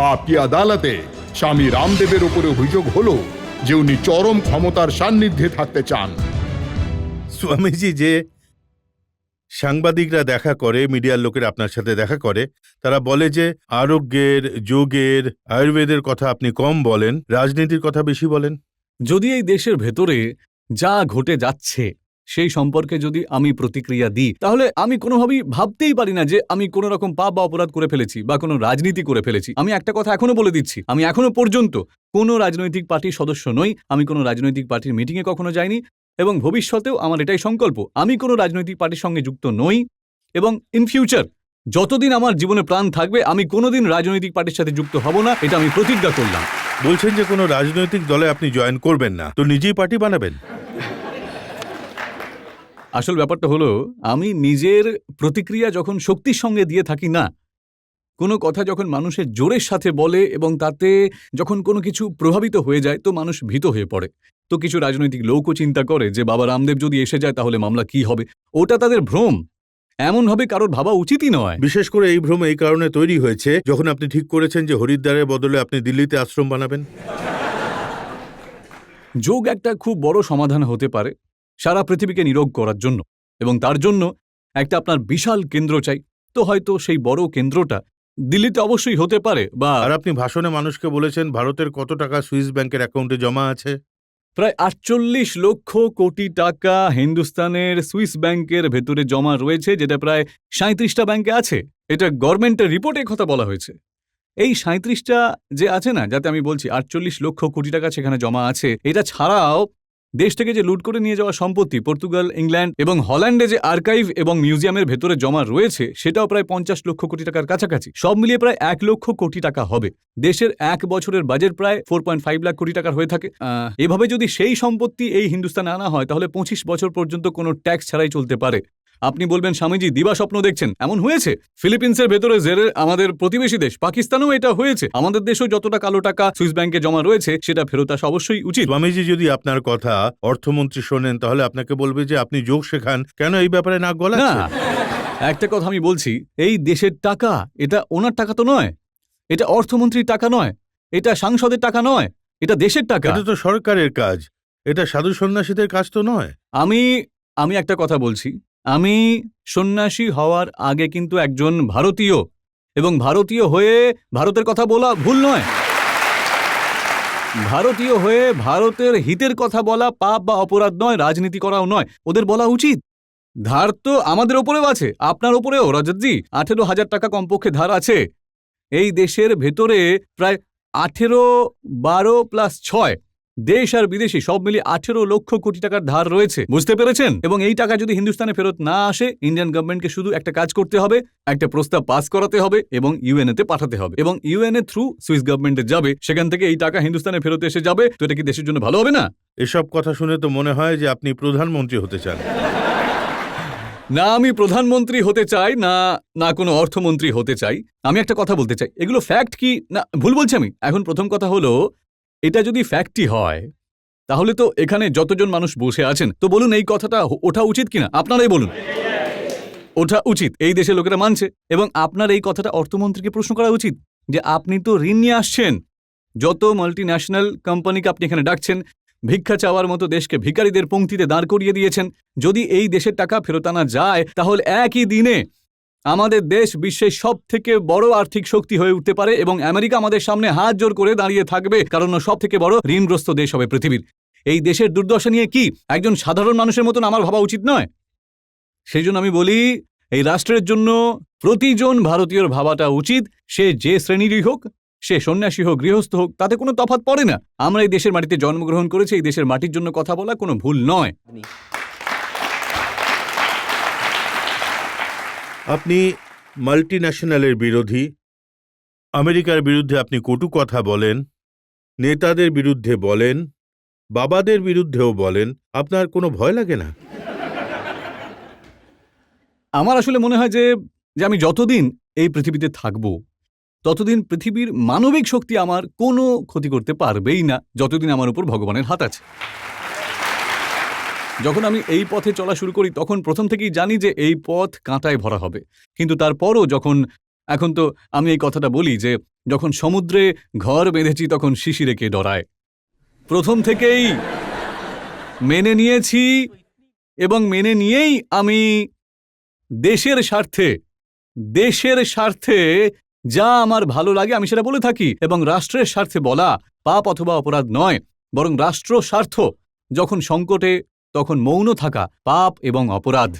আপকি আদালতে স্বামী রামদেবের উপরে অভিযোগ হলো যে উনি চরম ক্ষমতার সান্নিধ্যে থাকতে চান। স্বামীজি, যে সাংবাদিকরা দেখা করে, মিডিয়ার লোকের আপনার সাথে দেখা করে, তারা বলে যে আরোগ্যের, যোগের, আয়ুর্বেদের কথা আপনি কম বলেন, রাজনীতির কথা বেশি বলেন। যদি এই দেশের ভেতরে যা ঘটে যাচ্ছে সেই সম্পর্কে যদি আমি প্রতিক্রিয়া দিই, তাহলে আমি কোনোভাবেই ভাবতেই পারি না যে আমি কোনো রকম পাপ বা অপরাধ করে ফেলেছি বা কোনো রাজনীতি করে ফেলেছি। আমি একটা কথা এখনো বলে দিচ্ছি, আমি এখনো পর্যন্ত কোনো রাজনৈতিক পার্টির সদস্য নই, আমি কোনো রাজনৈতিক পার্টির মিটিংয়ে কখনো যাইনি, এবং ভবিষ্যতেও আমার এটাই সংকল্প, আমি কোনো রাজনৈতিক পার্টির সঙ্গে যুক্ত নই, এবং ইন ফিউচার যতদিন আমার জীবনে প্রাণ থাকবে আমি কোনোদিন রাজনৈতিক পার্টির সাথে যুক্ত হব না, এটা আমি প্রতিজ্ঞা করলাম। বলছেন যে কোনো রাজনৈতিক দলে আপনি জয়েন করবেন না, তো নিজেই পার্টি বানাবেন? আসল ব্যাপারটা হলো, আমি নিজের প্রতিক্রিয়া যখন শক্তির সঙ্গে দিয়ে থাকি না, কোনো কথা যখন মানুষের জোরের সাথে বলে এবং তাতে যখন কোনো কিছু প্রভাবিত হয়ে যায়, তো মানুষ ভীত হয়ে পড়ে। তো কিছু রাজনৈতিক লোকও চিন্তা করে যে বাবা রামদেব যদি এসে যায় তাহলে মামলা কি হবে। ওটা তাদের ভ্রম, এমনভাবে কারোর ভাবা উচিতই নয়। বিশেষ করে এই ভ্রম এই কারণে তৈরি হয়েছে যখন আপনি ঠিক করেছেন যে হরিদ্বারের বদলে আপনি দিল্লিতে আশ্রম বানাবেন। যোগ একটা খুব বড় সমাধান হতে পারে সারা পৃথিবীকে নিরোগ করার জন্য, এবং তার জন্য একটা আপনার বিশাল কেন্দ্র চাই। তো হয়তো সেই বড় কেন্দ্রটা দিল্লিতে অবশ্যই হতে পারে। বা আর আপনি ভাষণে মানুষকে বলেছেন ভারতের কত টাকা সুইস ব্যাংকের অ্যাকাউন্টে জমা আছে? প্রায় ৪৮ লক্ষ কোটি টাকা হিন্দুস্তানের সুইস ব্যাংকের ভেতরে জমা রয়েছে, যেটা প্রায় ৩৭টা ব্যাংকে আছে। এটা গভর্নমেন্টের রিপোর্টে কথা বলা হয়েছে। এই ৩৭টা যে আছে না, যাতে আমি বলছি ৪৮ লক্ষ কোটি টাকা সেখানে জমা আছে, এটা ছাড়াও দেশ থেকে যে লুট করে নিয়ে যাওয়া সম্পত্তি পর্তুগাল, ইংল্যান্ড এবং হল্যান্ডে যে আর্কাইভ এবং মিউজিয়ামের ভেতরে জমা রয়েছে, সেটাও প্রায় ৫০ লক্ষ কোটি টাকার কাছাকাছি। সব মিলিয়ে প্রায় ১ লক্ষ কোটি টাকা হবে। দেশের ১ বছরের বাজেট প্রায় ৪.৫ লাখ কোটি টাকার হয়ে থাকে। এভাবে যদি সেই সম্পত্তি এই হিন্দুস্তানে আনা হয়, তাহলে ২৫ বছর পর্যন্ত কোনো ট্যাক্স ছাড়াই চলতে পারে। আপনি বলবেন স্বামীজি দিবা স্বপ্ন দেখছেন, এমন হয়েছে। ফিলিপিন্সের ভেতরে জেরে আমাদের প্রতিবেশী দেশ পাকিস্তানেও এটা হয়েছে। আমাদের দেশেও যতটা কালো টাকা সুইস ব্যাংকে জমা রয়েছে সেটা ফেরত আসা অবশ্যই উচিত। স্বামীজি যদি আপনার কথা অর্থমন্ত্রী শোনেন, তাহলে আপনাকে বলবে যে আপনি যোগ শেখান, কেন এই ব্যাপারে নাক না, গলাচ্ছেন? একটা কথা আমি বলছি, এই দেশের টাকা, এটা ওনার টাকা তো নয়, এটা অর্থমন্ত্রীর টাকা নয়, এটা সাংসদের টাকা নয়, এটা দেশের টাকা। এটা তো সরকারের কাজ, এটা সাধু সন্ন্যাসীদের কাজ তো নয়। আমি একটা কথা বলছি, আমি সন্ন্যাসী হওয়ার আগে কিন্তু একজন ভারতীয়, এবং ভারতীয় হয়ে ভারতের কথা বলা ভুল নয়। ভারতীয় হয়ে ভারতের হিতের কথা বলা পাপ বা অপরাধ নয়, রাজনীতি করাও নয়, ওদের বলা উচিত। ধার তো আমাদের ওপরেও আছে, আপনার ওপরেও রজতজি। ১৮,০০০ টাকা কমপক্ষে ধার আছে এই দেশের ভেতরে। প্রায় ১৮, ১২ প্লাস ৬, দেশ আর বিদেশি সব মিলিয়ে ১৮ লক্ষ কোটি টাকার ধার রয়েছে, বুঝতে পেরেছেন? এবং এই টাকা যদি হিন্দুস্তানে ফেরত না আসে, ইন্ডিয়ান গভর্নমেন্টকে শুধু একটা কাজ করতে হবে, একটা প্রস্তাব পাস করাতে হবে এবং ইউএনএ তে পাঠাতে হবে, এবং ইউএনএ থ্রু সুইস গভর্নমেন্টে যাবে, সেখান থেকে এই টাকা হিন্দুস্তানে ফেরত এসে যাবে। তো এটা কি দেশের জন্য ভালো হবে না? এসব কথা শুনে তো মনে হয় যে আপনি প্রধানমন্ত্রী হতে চান। না, আমি প্রধানমন্ত্রী হতে চাই না, না কোনো অর্থমন্ত্রী হতে চাই। আমি একটা কথা বলতে চাই, এগুলো ফ্যাক্ট কি না ভুল বলছি আমি? এখন প্রথম কথা হলো, এটা যদি ফ্যাক্টই হয়, তাহলে তো এখানে যতজন মানুষ বসে আছেন, তো বলুন এই কথাটা ওঠা উচিত কিনা? আপনারাই বলুন। ওঠা উচিত, এই দেশের লোকেরা মানছে। এবং আপনার এই কথাটা অর্থমন্ত্রীকে প্রশ্ন করা উচিত যে আপনি তো ঋণ নিয়ে আসছেন, যত মাল্টিন্যাশনাল কোম্পানিকে আপনি এখানে ডাকছেন, ভিক্ষা চাওয়ার মতো দেশকে ভিখারিদের পংক্তিতে দাঁড় করিয়ে দিয়েছেন। যদি এই দেশের টাকা ফেরত আনা যায়, তাহলে একই দিনে আমাদের দেশ বিশ্বের সব থেকে বড় আর্থিক শক্তি হয়ে উঠতে পারে, এবং আমেরিকা আমাদের সামনে হাত জোর করে দাঁড়িয়ে থাকবে, কারণ সব থেকে বড় ঋণগ্রস্ত দেশ হবে পৃথিবীর। এই দেশের দুর্দশা নিয়ে কি একজন সাধারণ মানুষের মতন আমার ভাবা উচিত নয়? সেই জন্য আমি বলি, এই রাষ্ট্রের জন্য প্রতিজন ভারতীয়র ভাবাটা উচিত, সে যে শ্রেণীরই হোক, সে সন্ন্যাসী হোক, গৃহস্থ হোক, তাতে কোনো তফাৎ পড়ে না। আমরা এই দেশের মাটিতে জন্মগ্রহণ করেছি, এই দেশের মাটির জন্য কথা বলা কোনো ভুল নয়। আপনি মাল্টিন্যাশনালের বিরোধী, আমেরিকার বিরুদ্ধে আপনি কটু কথা বলেন, নেতাদের বিরুদ্ধে বলেন, বাবাদের বিরুদ্ধেও বলেন। আপনার কোনো ভয় লাগে না? আমার আসলে মনে হয় যে আমি যতদিন এই পৃথিবীতে থাকব, ততদিন পৃথিবীর মানবিক শক্তি আমার কোনো ক্ষতি করতে পারবেই না, যতদিন আমার উপর ভগবানের হাত আছে। যখন আমি এই পথে চলা শুরু করি, তখন প্রথম থেকেই জানি যে এই পথ কাঁটায় ভরা হবে, কিন্তু তারপরও যখন এখন তো আমি এই কথাটা বলি যে যখন সমুদ্রে ঘর বেঁধেছি তখন শিশিরে কে ডরায়। প্রথম থেকেই মেনে নিয়েছি এবং মেনে নিয়েই আমি দেশের স্বার্থে যা আমার ভালো লাগে আমি সেটা বলে থাকি, এবং রাষ্ট্রের স্বার্থে বলা পাপ অথবা অপরাধ নয়, বরং রাষ্ট্র স্বার্থ যখন সংকটে তখন মৌন থাকা পাপ এবং অপরাধ।